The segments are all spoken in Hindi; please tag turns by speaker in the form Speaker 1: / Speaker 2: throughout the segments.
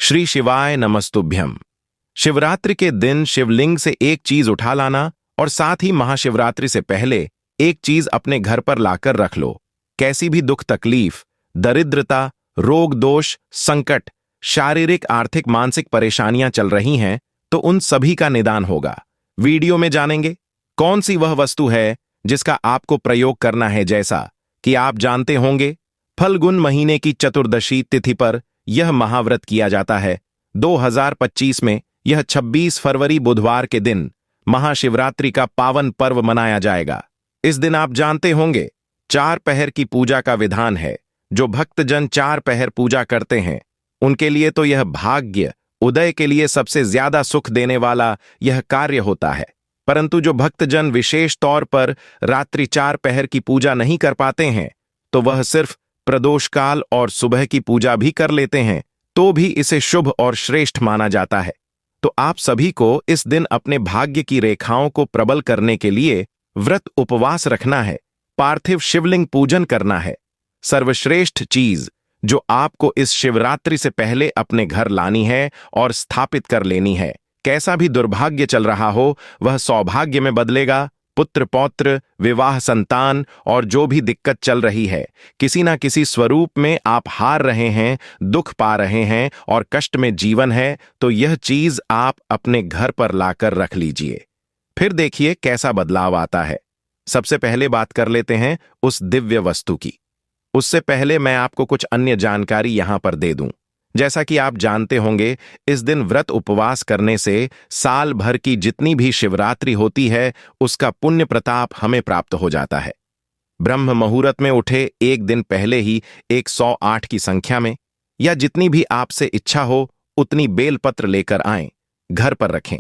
Speaker 1: श्री शिवाय नमस्तुभ्यम। शिवरात्रि के दिन शिवलिंग से एक चीज उठा लाना और साथ ही महाशिवरात्रि से पहले एक चीज अपने घर पर लाकर रख लो। कैसी भी दुख तकलीफ, दरिद्रता, रोग दोष, संकट, शारीरिक आर्थिक मानसिक परेशानियां चल रही हैं तो उन सभी का निदान होगा। वीडियो में जानेंगे कौन सी वह वस्तु है जिसका आपको प्रयोग करना है। जैसा कि आप जानते होंगे, फल्गुन महीने की चतुर्दशी तिथि पर यह महाव्रत किया जाता है। 2025 में यह 26 फरवरी बुधवार के दिन महाशिवरात्रि का पावन पर्व मनाया जाएगा। इस दिन आप जानते होंगे 4 पहर की पूजा का विधान है। जो भक्तजन 4 पहर पूजा करते हैं उनके लिए तो यह भाग्य उदय के लिए सबसे ज्यादा सुख देने वाला यह कार्य होता है। परंतु जो भक्तजन विशेष तौर पर रात्रि 4 पहर की पूजा नहीं कर पाते हैं तो वह सिर्फ प्रदोष काल और सुबह की पूजा भी कर लेते हैं तो भी इसे शुभ और श्रेष्ठ माना जाता है। तो आप सभी को इस दिन अपने भाग्य की रेखाओं को प्रबल करने के लिए व्रत उपवास रखना है, पार्थिव शिवलिंग पूजन करना है। सर्वश्रेष्ठ चीज जो आपको इस शिवरात्रि से पहले अपने घर लानी है और स्थापित कर लेनी है। कैसा भी दुर्भाग्य चल रहा हो वह सौभाग्य में बदलेगा। पुत्र पौत्र, विवाह, संतान और जो भी दिक्कत चल रही है, किसी ना किसी स्वरूप में आप हार रहे हैं, दुख पा रहे हैं और कष्ट में जीवन है, तो यह चीज आप अपने घर पर लाकर रख लीजिए। फिर देखिए कैसा बदलाव आता है। सबसे पहले बात कर लेते हैं उस दिव्य वस्तु की। उससे पहले मैं आपको कुछ अन्य जानकारी यहां पर दे दूं। जैसा कि आप जानते होंगे, इस दिन व्रत उपवास करने से साल भर की जितनी भी शिवरात्रि होती है उसका पुण्य प्रताप हमें प्राप्त हो जाता है। ब्रह्म मुहूर्त में उठे एक दिन पहले ही 108 की संख्या में या जितनी भी आपसे इच्छा हो उतनी बेलपत्र लेकर आएं, घर पर रखें।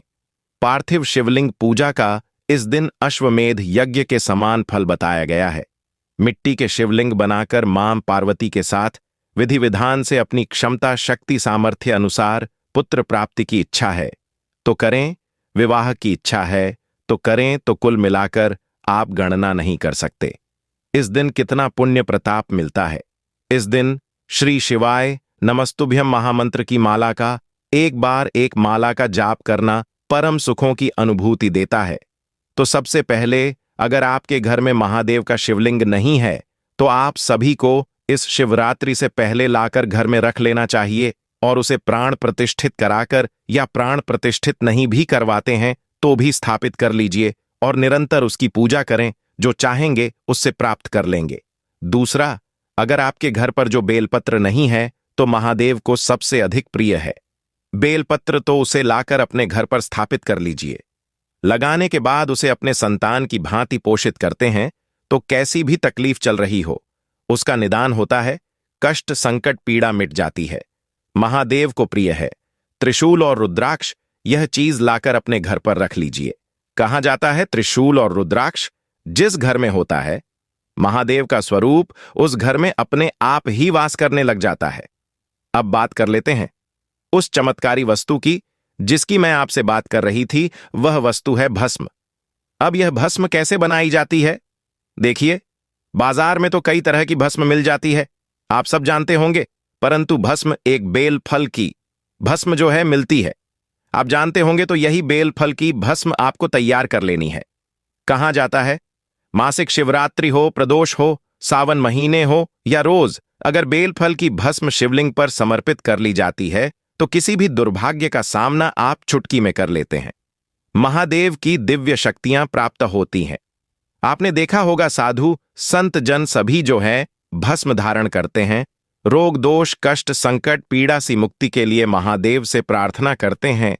Speaker 1: पार्थिव शिवलिंग पूजा का इस दिन अश्वमेध यज्ञ के समान फल बताया गया है। मिट्टी के शिवलिंग बनाकर मां पार्वती के साथ विधि विधान से अपनी क्षमता शक्ति सामर्थ्य अनुसार पुत्र प्राप्ति की इच्छा है तो करें, विवाह की इच्छा है तो करें, तो कुल मिलाकर आप गणना नहीं कर सकते इस दिन कितना पुण्य प्रताप मिलता है। इस दिन श्री शिवाय नमस्तुभ्यम महामंत्र की माला का एक बार एक माला का जाप करना परम सुखों की अनुभूति देता है। तो सबसे पहले अगर आपके घर में महादेव का शिवलिंग नहीं है तो आप सभी को इस शिवरात्रि से पहले लाकर घर में रख लेना चाहिए और उसे प्राण प्रतिष्ठित कराकर या प्राण प्रतिष्ठित नहीं भी करवाते हैं तो भी स्थापित कर लीजिए और निरंतर उसकी पूजा करें। जो चाहेंगे उससे प्राप्त कर लेंगे। दूसरा, अगर आपके घर पर जो बेलपत्र नहीं है तो महादेव को सबसे अधिक प्रिय है बेलपत्र, तो उसे लाकर अपने घर पर स्थापित कर लीजिए। लगाने के बाद उसे अपने संतान की भांति पोषित करते हैं तो कैसी भी तकलीफ चल रही हो उसका निदान होता है, कष्ट संकट पीड़ा मिट जाती है। महादेव को प्रिय है त्रिशूल और रुद्राक्ष, यह चीज लाकर अपने घर पर रख लीजिए। कहा जाता है त्रिशूल और रुद्राक्ष जिस घर में होता है महादेव का स्वरूप उस घर में अपने आप ही वास करने लग जाता है। अब बात कर लेते हैं उस चमत्कारी वस्तु की जिसकी मैं आपसे बात कर रही थी। वह वस्तु है भस्म। अब यह भस्म कैसे बनाई जाती है? देखिए, बाजार में तो कई तरह की भस्म मिल जाती है, आप सब जानते होंगे, परंतु भस्म एक बेल फल की भस्म जो है मिलती है। आप जानते होंगे तो यही बेल फल की भस्म आपको तैयार कर लेनी है। कहा जाता है मासिक शिवरात्रि हो, प्रदोष हो, सावन महीने हो या रोज अगर बेल फल की भस्म शिवलिंग पर समर्पित कर ली जाती है तो किसी भी दुर्भाग्य का सामना आप चुटकी में कर लेते हैं। महादेव की दिव्य शक्तियां प्राप्त होती हैं। आपने देखा होगा साधु संत जन सभी जो है भस्म धारण करते हैं, रोग दोष कष्ट संकट पीड़ा सी मुक्ति के लिए महादेव से प्रार्थना करते हैं।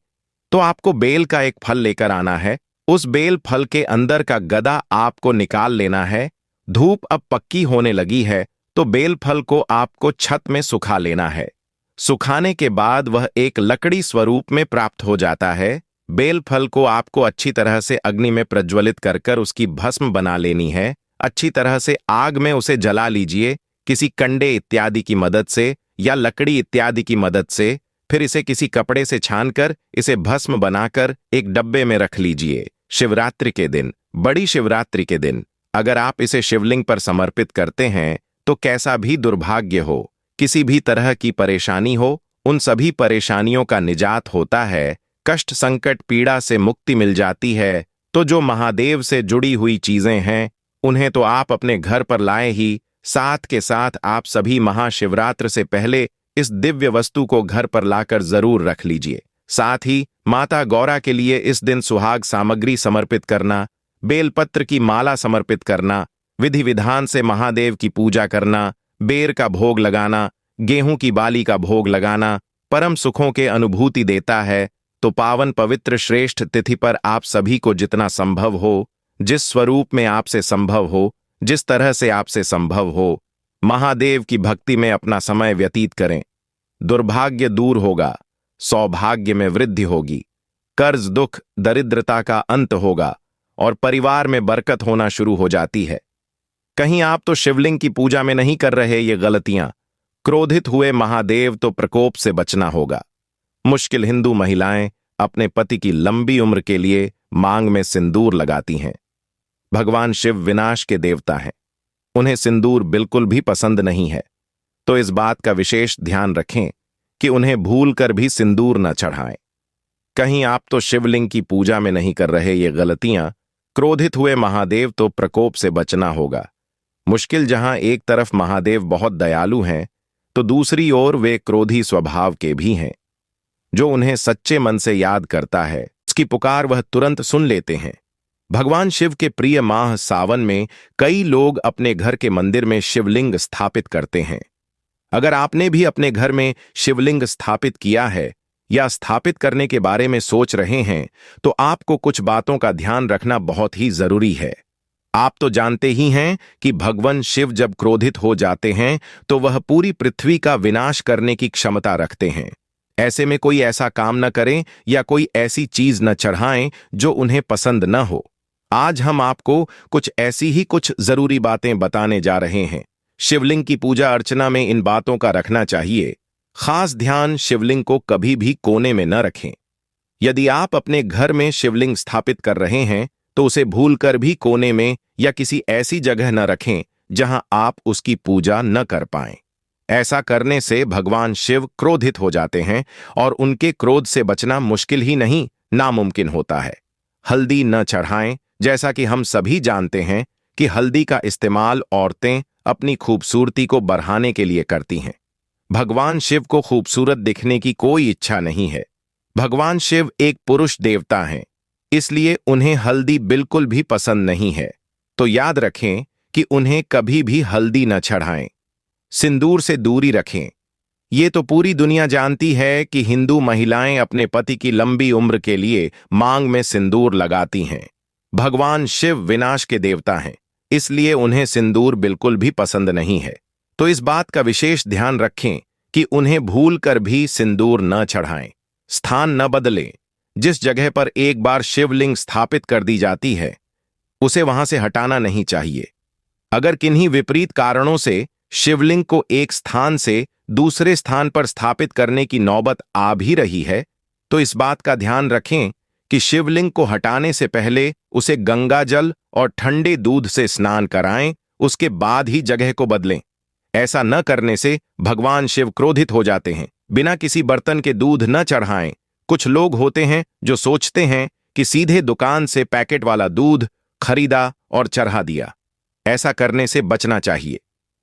Speaker 1: तो आपको बेल का एक फल लेकर आना है। उस बेल फल के अंदर का गदा आपको निकाल लेना है। धूप अब पक्की होने लगी है तो बेल फल को आपको छत में सुखा लेना है। सुखाने के बाद वह एक लकड़ी स्वरूप में प्राप्त हो जाता है। बेल फल को आपको अच्छी तरह से अग्नि में प्रज्वलित कर कर उसकी भस्म बना लेनी है। अच्छी तरह से आग में उसे जला लीजिए किसी कंडे इत्यादि की मदद से या लकड़ी इत्यादि की मदद से। फिर इसे किसी कपड़े से छानकर इसे भस्म बनाकर एक डब्बे में रख लीजिए। शिवरात्रि के दिन, बड़ी शिवरात्रि के दिन अगर आप इसे शिवलिंग पर समर्पित करते हैं तो कैसा भी दुर्भाग्य हो, किसी भी तरह की परेशानी हो, उन सभी परेशानियों का निजात होता है, कष्ट संकट पीड़ा से मुक्ति मिल जाती है। तो जो महादेव से जुड़ी हुई चीजें हैं उन्हें तो आप अपने घर पर लाए ही, साथ के साथ आप सभी महाशिवरात्रि से पहले इस दिव्य वस्तु को घर पर लाकर जरूर रख लीजिए। साथ ही माता गौरा के लिए इस दिन सुहाग सामग्री समर्पित करना, बेलपत्र की माला समर्पित करना, विधि विधान से महादेव की पूजा करना, बेर का भोग लगाना, गेहूं की बाली का भोग लगाना परम सुखों के अनुभूति देता है। तो पावन पवित्र श्रेष्ठ तिथि पर आप सभी को जितना संभव हो, जिस स्वरूप में आपसे संभव हो, जिस तरह से आपसे संभव हो, महादेव की भक्ति में अपना समय व्यतीत करें। दुर्भाग्य दूर होगा, सौभाग्य में वृद्धि होगी, कर्ज दुख दरिद्रता का अंत होगा और परिवार में बरकत होना शुरू हो जाती है। कहीं आप तो शिवलिंग की पूजा में नहीं कर रहे ये गलतियां? क्रोधित हुए महादेव तो प्रकोप से बचना होगा। मुश्किल हिंदू महिलाएं अपने पति की लंबी उम्र के लिए मांग में सिंदूर लगाती हैं। भगवान शिव विनाश के देवता हैं, उन्हें सिंदूर बिल्कुल भी पसंद नहीं है। तो इस बात का विशेष ध्यान रखें कि उन्हें भूल कर भी सिंदूर न चढ़ाएं। कहीं आप तो शिवलिंग की पूजा में नहीं कर रहे ये गलतियां? क्रोधित हुए महादेव तो प्रकोप से बचना होगा। मुश्किल जहां एक तरफ महादेव बहुत दयालु हैं तो दूसरी ओर वे क्रोधी स्वभाव के भी हैं। जो उन्हें सच्चे मन से याद करता है उसकी पुकार वह तुरंत सुन लेते हैं। भगवान शिव के प्रिय माह सावन में कई लोग अपने घर के मंदिर में शिवलिंग स्थापित करते हैं। अगर आपने भी अपने घर में शिवलिंग स्थापित किया है या स्थापित करने के बारे में सोच रहे हैं तो आपको कुछ बातों का ध्यान रखना बहुत ही जरूरी है। आप तो जानते ही हैं कि भगवान शिव जब क्रोधित हो जाते हैं तो वह पूरी पृथ्वी का विनाश करने की क्षमता रखते हैं। ऐसे में कोई ऐसा काम न करें या कोई ऐसी चीज न चढ़ाएं जो उन्हें पसंद न हो। आज हम आपको कुछ ऐसी ही कुछ जरूरी बातें बताने जा रहे हैं। शिवलिंग की पूजा अर्चना में इन बातों का रखना चाहिए। खास ध्यान, शिवलिंग को कभी भी कोने में न रखें। यदि आप अपने घर में शिवलिंग स्थापित कर रहे हैं तो उसे भूलकर भी कोने में या किसी ऐसी जगह न रखें जहां आप उसकी पूजा न कर पाएं। ऐसा करने से भगवान शिव क्रोधित हो जाते हैं और उनके क्रोध से बचना मुश्किल ही नहीं, नामुमकिन होता है। हल्दी न चढ़ाएं। जैसा कि हम सभी जानते हैं कि हल्दी का इस्तेमाल औरतें अपनी खूबसूरती को बढ़ाने के लिए करती हैं। भगवान शिव को खूबसूरत दिखने की कोई इच्छा नहीं है। भगवान शिव एक पुरुष देवता हैं, इसलिए उन्हें हल्दी बिल्कुल भी पसंद नहीं है। तो याद रखें कि उन्हें कभी भी हल्दी न चढ़ाएं। सिंदूर से दूरी रखें। ये तो पूरी दुनिया जानती है कि हिंदू महिलाएं अपने पति की लंबी उम्र के लिए मांग में सिंदूर लगाती हैं। भगवान शिव विनाश के देवता हैं, इसलिए उन्हें सिंदूर बिल्कुल भी पसंद नहीं है। तो इस बात का विशेष ध्यान रखें कि उन्हें भूल कर भी सिंदूर न चढ़ाएं। स्थान न बदलें। जिस जगह पर एक बार शिवलिंग स्थापित कर दी जाती है उसे वहां से हटाना नहीं चाहिए। अगर किन्हीं विपरीत कारणों से शिवलिंग को एक स्थान से दूसरे स्थान पर स्थापित करने की नौबत आ भी रही है तो इस बात का ध्यान रखें कि शिवलिंग को हटाने से पहले उसे गंगा जल और ठंडे दूध से स्नान कराएं, उसके बाद ही जगह को बदलें। ऐसा न करने से भगवान शिव क्रोधित हो जाते हैं। बिना किसी बर्तन के दूध न चढ़ाएं। कुछ लोग होते हैं जो सोचते हैं कि सीधे दुकान से पैकेट वाला दूध खरीदा और चढ़ा दिया। ऐसा करने से बचना चाहिए।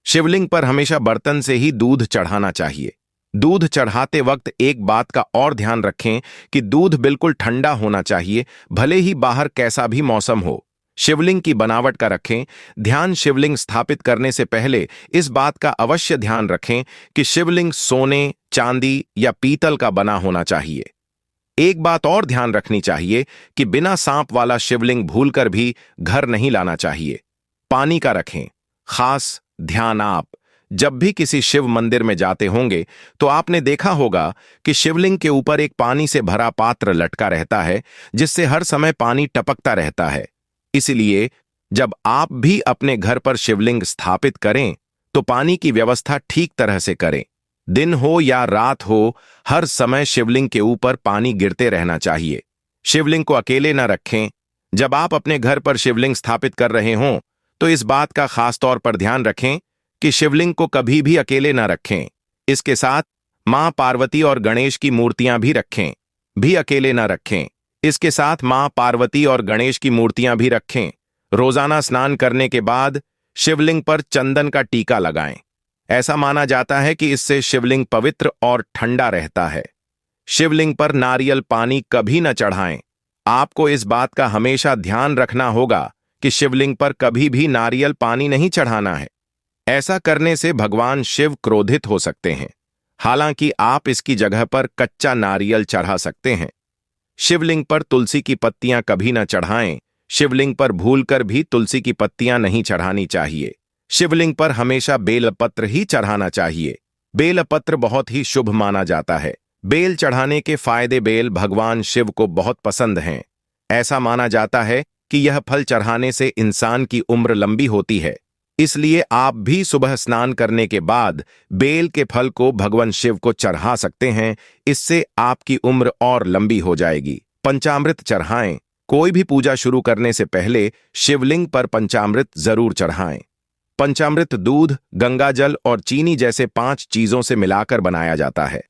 Speaker 1: शिवलिंग पर हमेशा बर्तन से ही दूध चढ़ाना चाहिए। दूध चढ़ाते वक्त एक बात का और ध्यान रखें कि दूध बिल्कुल ठंडा होना चाहिए, भले ही बाहर कैसा भी मौसम हो। शिवलिंग की बनावट का रखें ध्यान। शिवलिंग स्थापित करने से पहले इस बात का अवश्य ध्यान रखें कि शिवलिंग सोने, चांदी या पीतल का बना होना चाहिए। एक बात और ध्यान रखनी चाहिए कि बिना सांप वाला शिवलिंग भूलकर भी घर नहीं लाना चाहिए। पानी का रखें खास ध्यान। आप जब भी किसी शिव मंदिर में जाते होंगे तो आपने देखा होगा कि शिवलिंग के ऊपर एक पानी से भरा पात्र लटका रहता है जिससे हर समय पानी टपकता रहता है। इसलिए जब आप भी अपने घर पर शिवलिंग स्थापित करें तो पानी की व्यवस्था ठीक तरह से करें। दिन हो या रात हो, हर समय शिवलिंग के ऊपर पानी गिरते रहना चाहिए। शिवलिंग को अकेले न रखें। जब आप अपने घर पर शिवलिंग स्थापित कर रहे हों तो इस बात का खास तौर पर ध्यान रखें कि शिवलिंग को कभी भी अकेले न रखें। इसके साथ मां पार्वती और गणेश की मूर्तियां भी रखें, भी अकेले न रखें। इसके साथ मां पार्वती और गणेश की मूर्तियां भी रखें। रोजाना स्नान करने के बाद शिवलिंग पर चंदन का टीका लगाएं। ऐसा माना जाता है कि इससे शिवलिंग पवित्र और ठंडा रहता है। शिवलिंग पर नारियल पानी कभी न चढ़ाएं। आपको इस बात का हमेशा ध्यान रखना होगा कि शिवलिंग पर कभी भी नारियल पानी नहीं चढ़ाना है। ऐसा करने से भगवान शिव क्रोधित हो सकते हैं। हालांकि आप इसकी जगह पर कच्चा नारियल चढ़ा सकते हैं। शिवलिंग पर तुलसी की पत्तियां कभी न चढ़ाएं। शिवलिंग पर भूलकर भी तुलसी की पत्तियां नहीं चढ़ानी चाहिए। शिवलिंग पर हमेशा बेलपत्र ही चढ़ाना चाहिए। बेलपत्र बहुत ही शुभ माना जाता है। बेल चढ़ाने के फायदे। बेल भगवान शिव को बहुत पसंद हैं। ऐसा माना जाता है कि यह फल चढ़ाने से इंसान की उम्र लंबी होती है। इसलिए आप भी सुबह स्नान करने के बाद बेल के फल को भगवान शिव को चढ़ा सकते हैं। इससे आपकी उम्र और लंबी हो जाएगी। पंचामृत चढ़ाएं। कोई भी पूजा शुरू करने से पहले शिवलिंग पर पंचामृत जरूर चढ़ाएं। पंचामृत दूध, गंगाजल और चीनी जैसे 5 चीजों से मिलाकर बनाया जाता है।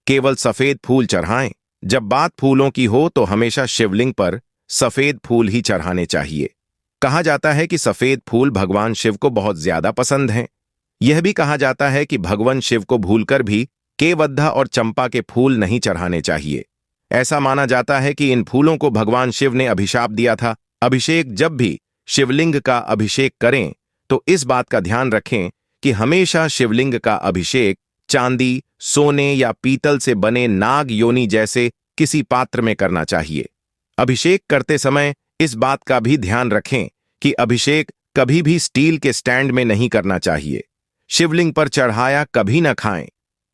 Speaker 1: केवल सफेद फूल चढ़ाएं। जब बात फूलों की हो तो हमेशा शिवलिंग पर सफेद फूल ही चढ़ाने चाहिए। कहा जाता है कि सफेद फूल भगवान शिव को बहुत ज्यादा पसंद हैं। यह भी कहा जाता है कि भगवान शिव को भूलकर भी केवद्धा और चंपा के फूल नहीं चढ़ाने चाहिए। ऐसा माना जाता है कि इन फूलों को भगवान शिव ने अभिशाप दिया था। अभिषेक जब भी शिवलिंग का अभिषेक करें तो इस बात का ध्यान रखें कि हमेशा शिवलिंग का अभिषेक चांदी, सोने या पीतल से बने नाग योनि जैसे किसी पात्र में करना चाहिए। अभिषेक करते समय इस बात का भी ध्यान रखें कि अभिषेक कभी भी स्टील के स्टैंड में नहीं करना चाहिए। शिवलिंग पर चढ़ाया कभी न खाएं।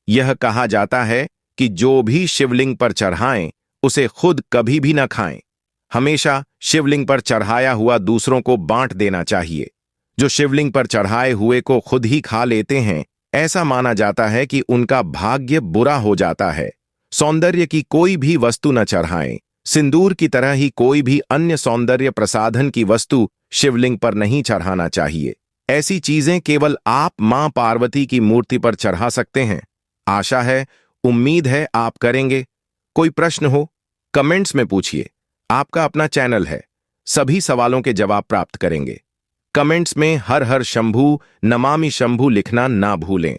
Speaker 1: यह कहा जाता है कि जो भी शिवलिंग पर चढ़ाएं उसे खुद कभी भी न खाएं। हमेशा शिवलिंग पर चढ़ाया हुआ दूसरों को बांट देना चाहिए। जो शिवलिंग पर चढ़ाए हुए को खुद ही खा लेते हैं, ऐसा माना जाता है कि उनका भाग्य बुरा हो जाता है। सौंदर्य की कोई भी वस्तु न चढ़ाएं। सिंदूर की तरह ही कोई भी अन्य सौंदर्य प्रसाधन की वस्तु शिवलिंग पर नहीं चढ़ाना चाहिए। ऐसी चीजें केवल आप मां पार्वती की मूर्ति पर चढ़ा सकते हैं। आशा है, उम्मीद है आप करेंगे। कोई प्रश्न हो कमेंट्स में पूछिए। आपका अपना चैनल है, सभी सवालों के जवाब प्राप्त करेंगे। कमेंट्स में हर हर शंभू, नमामि शंभू लिखना ना भूलें।